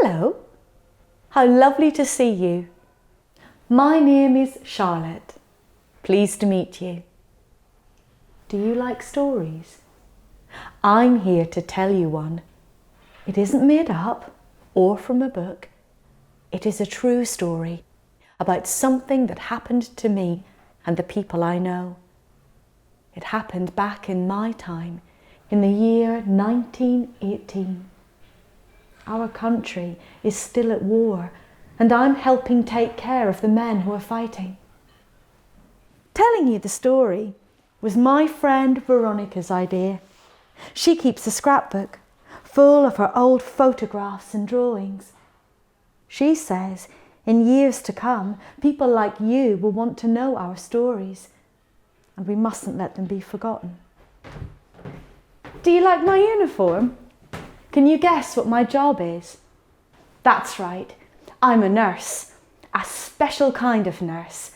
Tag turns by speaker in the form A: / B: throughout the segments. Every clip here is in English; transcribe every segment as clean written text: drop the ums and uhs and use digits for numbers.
A: Hello, how lovely to see you. My name is Charlotte. Pleased to meet you. Do you like stories? I'm here to tell you one. It isn't made up or from a book. It is a true story about something that happened to me and the people I know. It happened back in my time, in the year 1918. Our country is still at war, and I'm helping take care of the men who are fighting. Telling you the story was my friend Veronica's idea. She keeps a scrapbook full of her old photographs and drawings. She says in years to come, people like you will want to know our stories, and we mustn't let them be forgotten. Do you like my uniform? Can you guess what my job is? That's right, I'm a nurse, a special kind of nurse.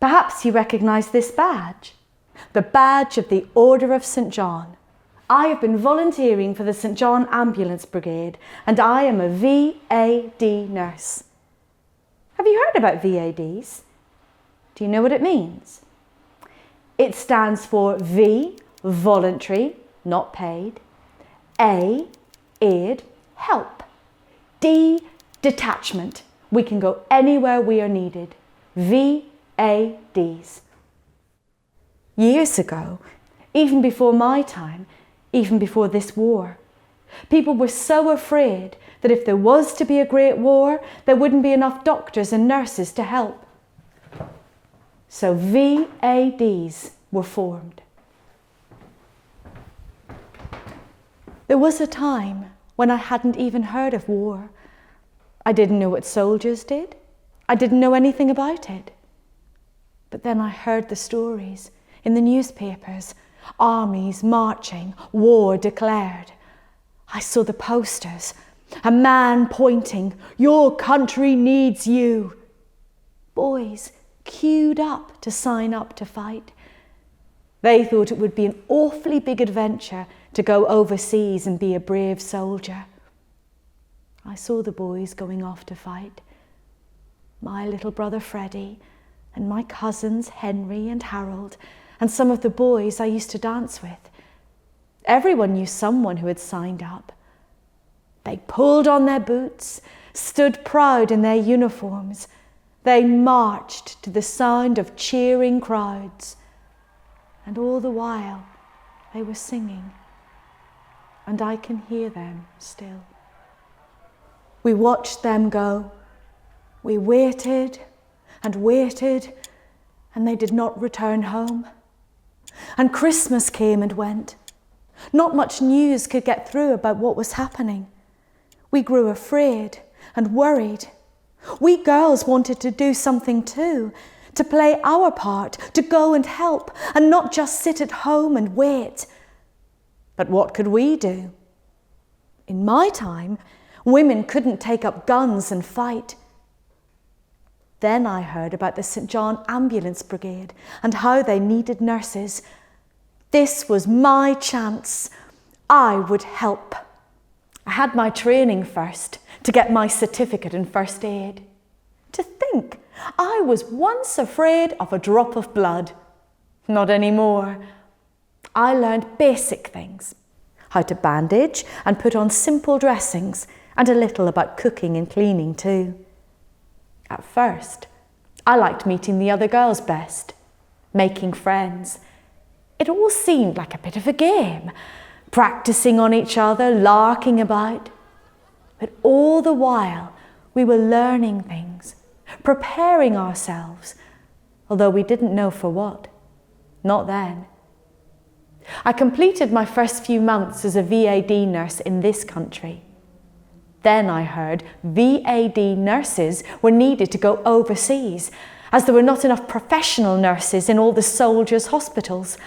A: Perhaps you recognise this badge, the badge of the Order of St John. I have been volunteering for the St John Ambulance Brigade, and I am a VAD nurse. Have you heard about VADs? Do you know what it means? It stands for V, voluntary, not paid. A, aid, help. D, detachment. We can go anywhere we are needed. VADs. Years ago, even before my time, even before this war, people were so afraid that if there was to be a great war, there wouldn't be enough doctors and nurses to help. So VADs were formed. There was a time when I hadn't even heard of war. I didn't know what soldiers did. I didn't know anything about it. But then I heard the stories in the newspapers, armies marching, war declared. I saw the posters, a man pointing, "Your country needs you." Boys queued up to sign up to fight. They thought it would be an awfully big adventure to go overseas and be a brave soldier. I saw the boys going off to fight. My little brother Freddie and my cousins Henry and Harold and some of the boys I used to dance with. Everyone knew someone who had signed up. They pulled on their boots, stood proud in their uniforms. They marched to the sound of cheering crowds. And all the while they were singing. And I can hear them still. We watched them go. We waited and waited, and they did not return home. And Christmas came and went. Not much news could get through about what was happening. We grew afraid and worried. We girls wanted to do something too, to play our part, to go and help, and not just sit at home and wait. But what could we do? In my time, women couldn't take up guns and fight. Then I heard about the St John Ambulance Brigade and how they needed nurses. This was my chance. I would help. I had my training first to get my certificate in first aid. To think, I was once afraid of a drop of blood. Not anymore. I learned basic things, how to bandage and put on simple dressings, and a little about cooking and cleaning too. At first, I liked meeting the other girls best, making friends. It all seemed like a bit of a game, practicing on each other, larking about. But all the while, we were learning things, preparing ourselves, although we didn't know for what. Not then. I completed my first few months as a VAD nurse in this country. Then I heard VAD nurses were needed to go overseas, as there were not enough professional nurses in all the soldiers' hospitals.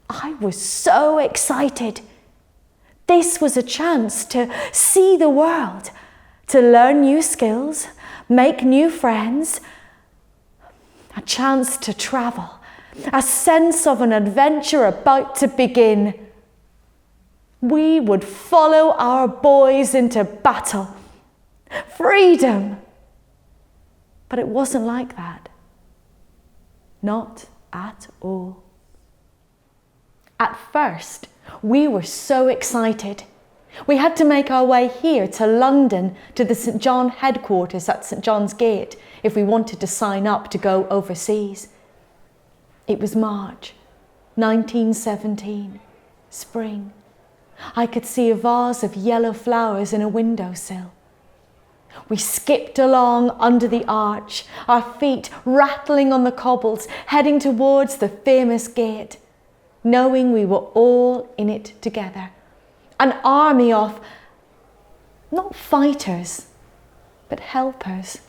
A: I was so excited. This was a chance to see the world, to learn new skills, make new friends, a chance to travel, a sense of an adventure about to begin. We would follow our boys into battle, freedom. But it wasn't like that. Not at all. At first, we were so excited. We had to make our way here to London, to the St John headquarters at St John's Gate, if we wanted to sign up to go overseas. It was March 1917, spring. I could see a vase of yellow flowers in a windowsill. We skipped along under the arch, our feet rattling on the cobbles, heading towards the famous gate, knowing we were all in it together. An army of, not fighters, but helpers.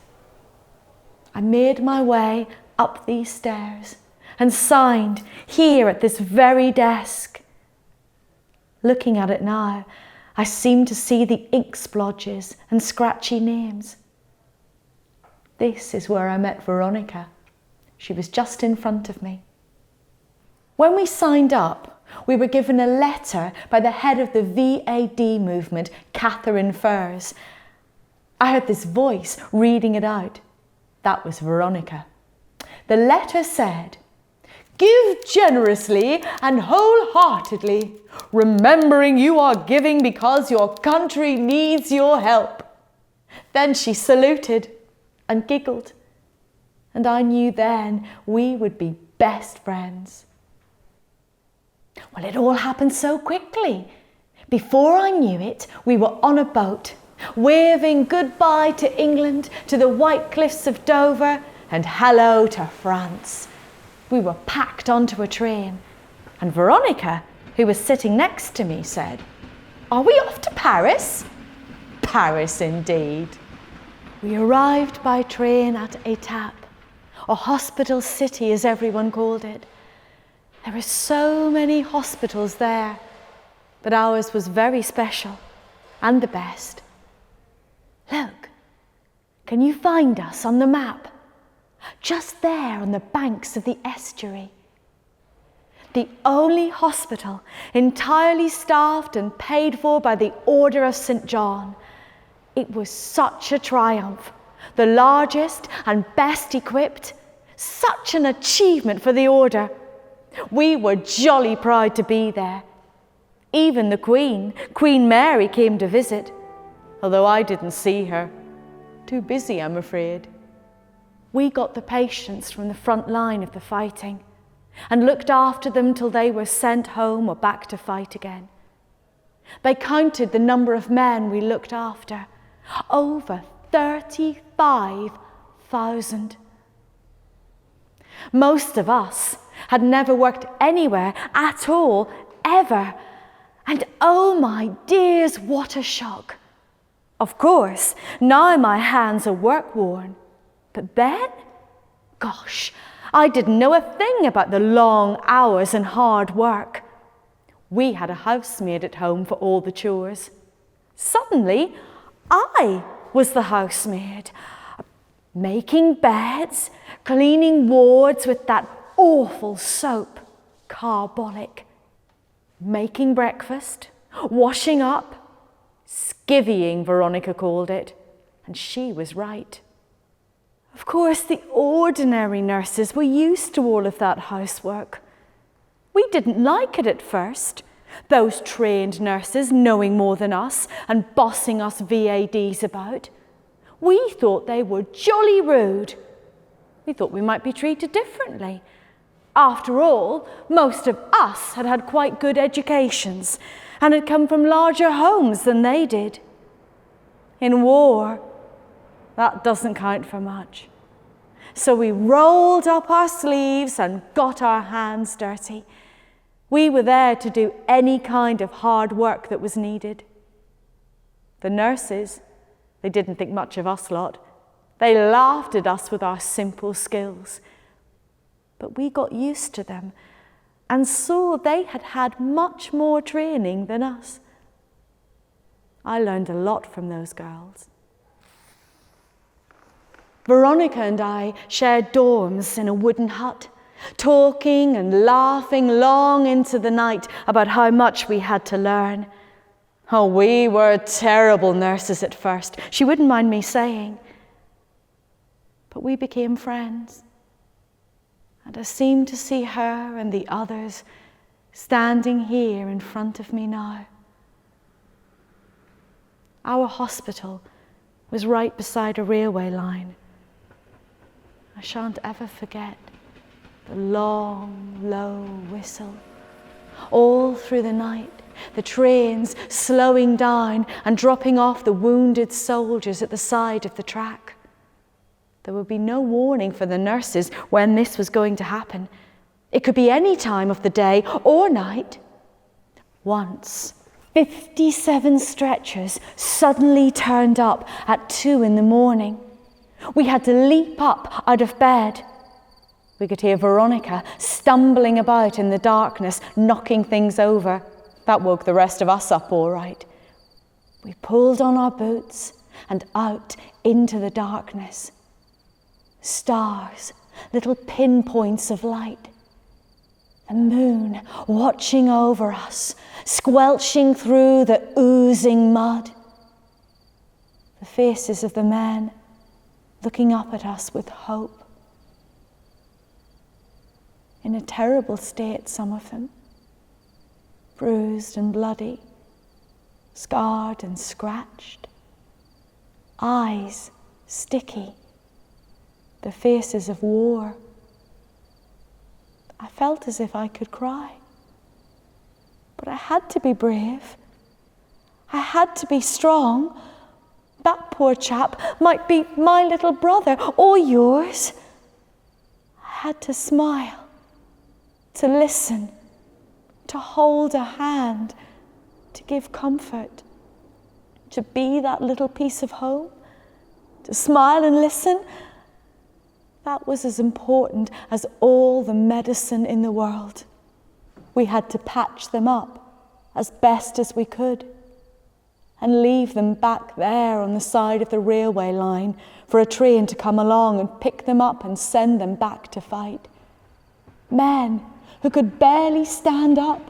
A: I made my way up these stairs and signed here at this very desk. Looking at it now, I seem to see the ink splodges and scratchy names. This is where I met Veronica. She was just in front of me. When we signed up, we were given a letter by the head of the VAD movement, Catherine Furs. I heard this voice reading it out. That was Veronica. The letter said, "Give generously and wholeheartedly, remembering you are giving because your country needs your help." Then she saluted and giggled, and I knew then we would be best friends. Well, it all happened so quickly. Before I knew it, we were on a boat, waving goodbye to England, to the white cliffs of Dover, and hello to France. We were packed onto a train, and Veronica, who was sitting next to me, said, "Are we off to Paris?" Paris indeed. We arrived by train at Étape, or Hospital City as everyone called it. There were so many hospitals there, but ours was very special and the best. Look, can you find us on the map? Just there on the banks of the estuary. The only hospital entirely staffed and paid for by the Order of St John. It was such a triumph, the largest and best equipped, such an achievement for the Order. We were jolly proud to be there. Even the Queen Mary, came to visit, although I didn't see her. Too busy, I'm afraid. We got the patients from the front line of the fighting and looked after them till they were sent home or back to fight again. They counted the number of men we looked after. Over 35,000. Most of us had never worked anywhere at all, ever. And oh my dears, what a shock. Of course, now my hands are work-worn. But then, gosh, I didn't know a thing about the long hours and hard work. We had a housemaid at home for all the chores. Suddenly, I was the housemaid, making beds, cleaning wards with that awful soap, carbolic, making breakfast, washing up, skivvying, Veronica called it, and she was right. Of course, the ordinary nurses were used to all of that housework. We didn't like it at first, those trained nurses knowing more than us and bossing us VADs about. We thought they were jolly rude. We thought we might be treated differently. After all, most of us had had quite good educations and had come from larger homes than they did. In war, that doesn't count for much. So we rolled up our sleeves and got our hands dirty. We were there to do any kind of hard work that was needed. The nurses, they didn't think much of us lot. They laughed at us with our simple skills. But we got used to them and saw they had had much more training than us. I learned a lot from those girls. Veronica and I shared dorms in a wooden hut, talking and laughing long into the night about how much we had to learn. Oh, we were terrible nurses at first, she wouldn't mind me saying. But we became friends. And I seem to see her and the others standing here in front of me now. Our hospital was right beside a railway line. I shan't ever forget the long, low whistle. All through the night, the trains slowing down and dropping off the wounded soldiers at the side of the track. There would be no warning for the nurses when this was going to happen. It could be any time of the day or night. Once, 57 stretchers suddenly turned up at 2 a.m. We had to leap up out of bed. We could hear Veronica stumbling about in the darkness, knocking things over. That woke the rest of us up all right. We pulled on our boots and out into the darkness. Stars, little pinpoints of light. The moon watching over us, squelching through the oozing mud. The faces of the men looking up at us with hope. In a terrible state, some of them, bruised and bloody, scarred and scratched, eyes sticky, the faces of war. I felt as if I could cry, but I had to be brave. I had to be strong. That poor chap might be my little brother or yours. I had to smile, to listen, to hold a hand, to give comfort, to be that little piece of home, to smile and listen. That was as important as all the medicine in the world. We had to patch them up as best as we could and leave them back there on the side of the railway line for a train to come along and pick them up and send them back to fight. Men who could barely stand up.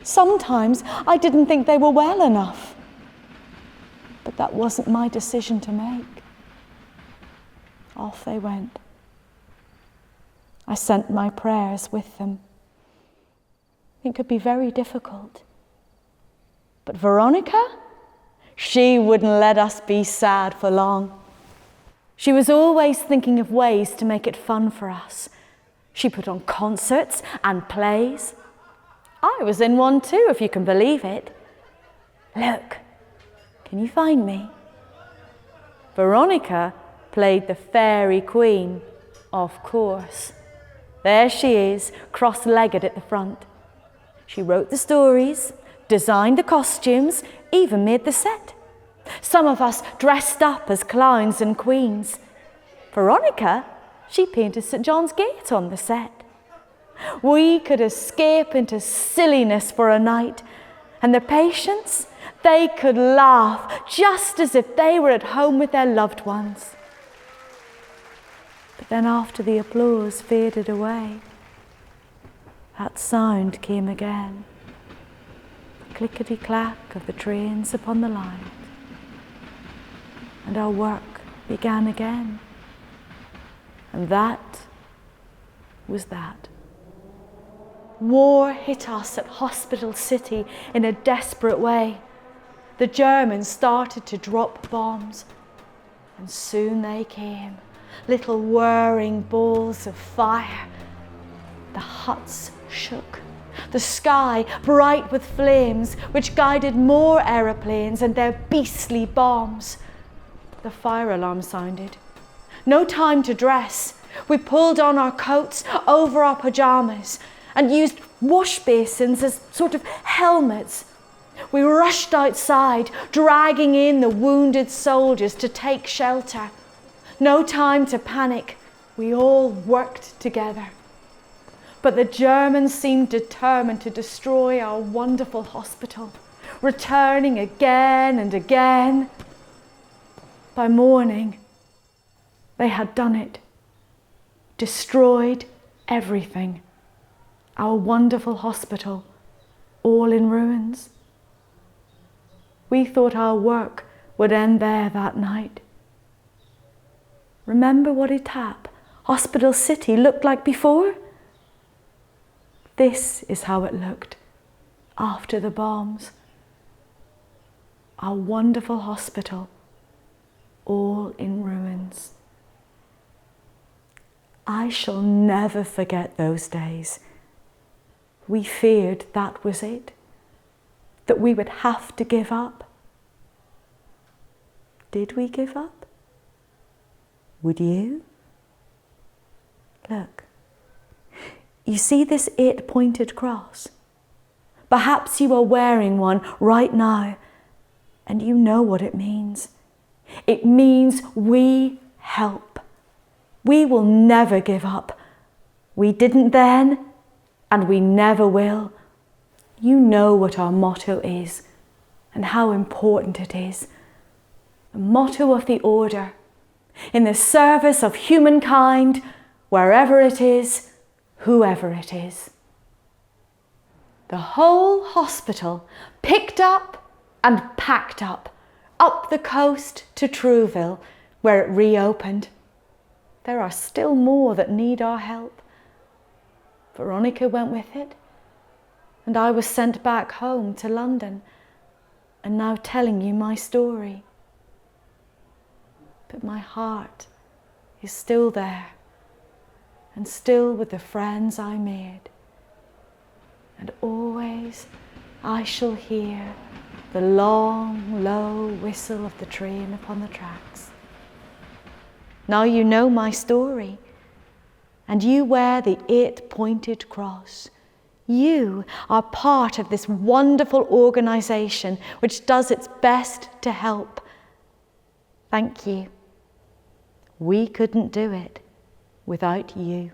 A: Sometimes I didn't think they were well enough. But that wasn't my decision to make. Off they went. I sent my prayers with them. It could be very difficult. But Veronica, she wouldn't let us be sad for long. She was always thinking of ways to make it fun for us. She put on concerts and plays. I was in one too, if you can believe it. Look, can you find me? Veronica played the Fairy Queen, of course. There she is, cross-legged at the front. She wrote the stories, designed the costumes, even made the set. Some of us dressed up as clowns and queens. Veronica, she painted St John's Gate on the set. We could escape into silliness for a night, and the patients, they could laugh just as if they were at home with their loved ones. But then after the applause faded away, that sound came again. The clickety-clack of the trains upon the line. And our work began again. And that was that. War hit us at Hospital City in a desperate way. The Germans started to drop bombs. And soon they came. Little whirring balls of fire. The huts shook. The sky bright with flames, which guided more aeroplanes and their beastly bombs. The fire alarm sounded. No time to dress. We pulled on our coats over our pajamas and used wash basins as sort of helmets. We rushed outside, dragging in the wounded soldiers to take shelter. No time to panic. We all worked together. But the Germans seemed determined to destroy our wonderful hospital, returning again and again. By morning, they had done it. Destroyed everything. Our wonderful hospital, all in ruins. we thought our work would end there that night. Remember what Etap, Hospital City, looked like before? This is how it looked after the bombs. Our wonderful hospital, all in ruins. I shall never forget those days. We feared that was it, that we would have to give up. Did we give up? Would you? Look, you see this 8-pointed cross? Perhaps you are wearing one right now, and you know what it means. It means we help. We will never give up. We didn't then, and we never will. You know what our motto is and how important it is. The motto of the Order, in the service of humankind, wherever it is, whoever it is. The whole hospital picked up and packed up the coast to Trouville, where it reopened. There are still more that need our help. Veronica went with it, and I was sent back home to London, and now telling you my story. But my heart is still there, and still with the friends I made. And always I shall hear the long, low whistle of the train upon the tracks. Now you know my story, and you wear the 8-pointed cross. You are part of this wonderful organisation which does its best to help. Thank you. We couldn't do it without you.